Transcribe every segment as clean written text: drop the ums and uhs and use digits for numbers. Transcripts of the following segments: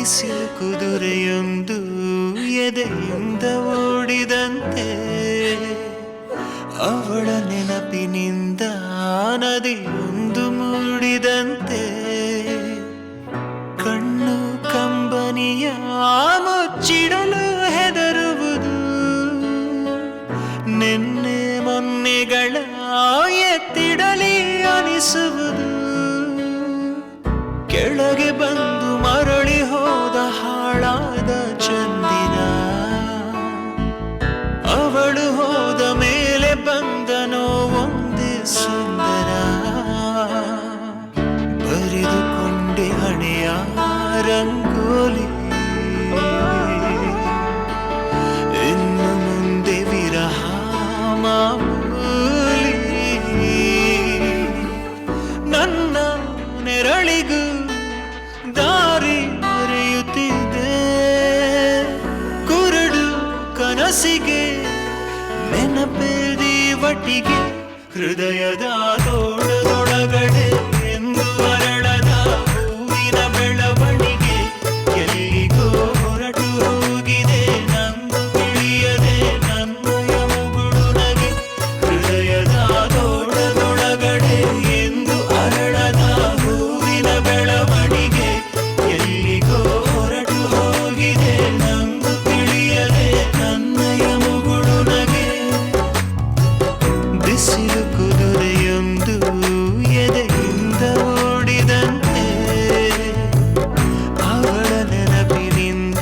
ಬಿಸಿಲು ಕುದುರೆಯೊಂದು ಎದೆಯಿಂದ ಓಡಿದಂತೆ ಅವಳ ನೆನಪಿನಿಂದ ನದಿಯೊಂದು ಮೂಡಿದಂತೆ ಕಣ್ಣು ಕಂಬನಿಯ ಮುಚ್ಚಿಡಲು ಹೆದರುವುದು ನಿನ್ನೆ ಮೊನ್ನೆಗಳ ಎತ್ತಿಡಲಿ ಅನಿಸುವುದು ಕೆಳಗೆ ಬಂದು ಮರಳಿ ಹೋದ ಹಾಳಾದ ಚಂದಿರ ಅವಳು ಹೋದ ಮೇಲೆ ಬಂದನೋ ಒಂದೇ ಸುಂದರ ಬರೆದುಕೊಂಡೆ ಹಣೆಯ ರಂಗೋಲಿ ಇನ್ನು ಮುಂದೆ ವಿರಹ ಮಾಮೂಲಿ ನನ್ನ ನೆರಳಿಗೂ ದಾರಿ ಮರೆಯುತ್ತಿದೆ ಕುರುಡು ಕನಸಿಗೆ ನೆನಪೇದಿ ಒಟ್ಟಿಗೆ ಹೃದಯದ ತೋಡದೊಳಗಡೆ ಎಂದು ಅರಳದ ಹೂವಿನ ಬೆಳವಣಿಗೆ ಎಲ್ಲಿಗೋ ಹೊರಟು ಹೋಗಿದೆ ನಂದು ತಿಳಿಯದೆ ನನ್ನಯ ಮುಗುಳು ನಗೆ ಹೃದಯದ ತೋಡದೊಳಗಡೆ ಎಂದು ಅರಳದ ಹೂವಿನ ಬೆಳವಣಿಗೆ ಎಲ್ಲಿಗೋ ಹೊರಟು ಹೋಗಿದೆ ನಂದು ತಿಳಿಯದೆ ನನ್ನಯ ಮುಗುಳು ನಗೆ ಬಿಸಿಲು ಕುದುರೆಯೊಂದು ಎದೆಯಿಂದ ಓಡಿದಂತೆ ಅವಳ ನೆನಪಿನಿಂದ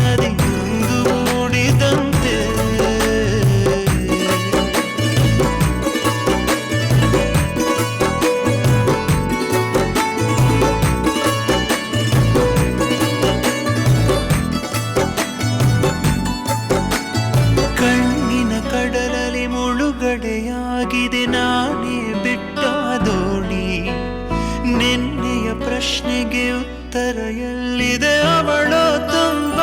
ನದಿಯೊಂದು ಮೂಡಿದಂತೆ ಕಣ್ಣಿನ ಕಡಲಲ್ಲಿ ಮುಳುಗಡೆಯಾಗಿದೆ ನಾನೇ ಬಿಟ್ಟ ದೋಣಿ ನಿನ್ನೆಯ ಪ್ರಶ್ನೆಗೆ ಉತ್ತರ ಎಲ್ಲಿದೆ ಅವಳ ತುಂಬ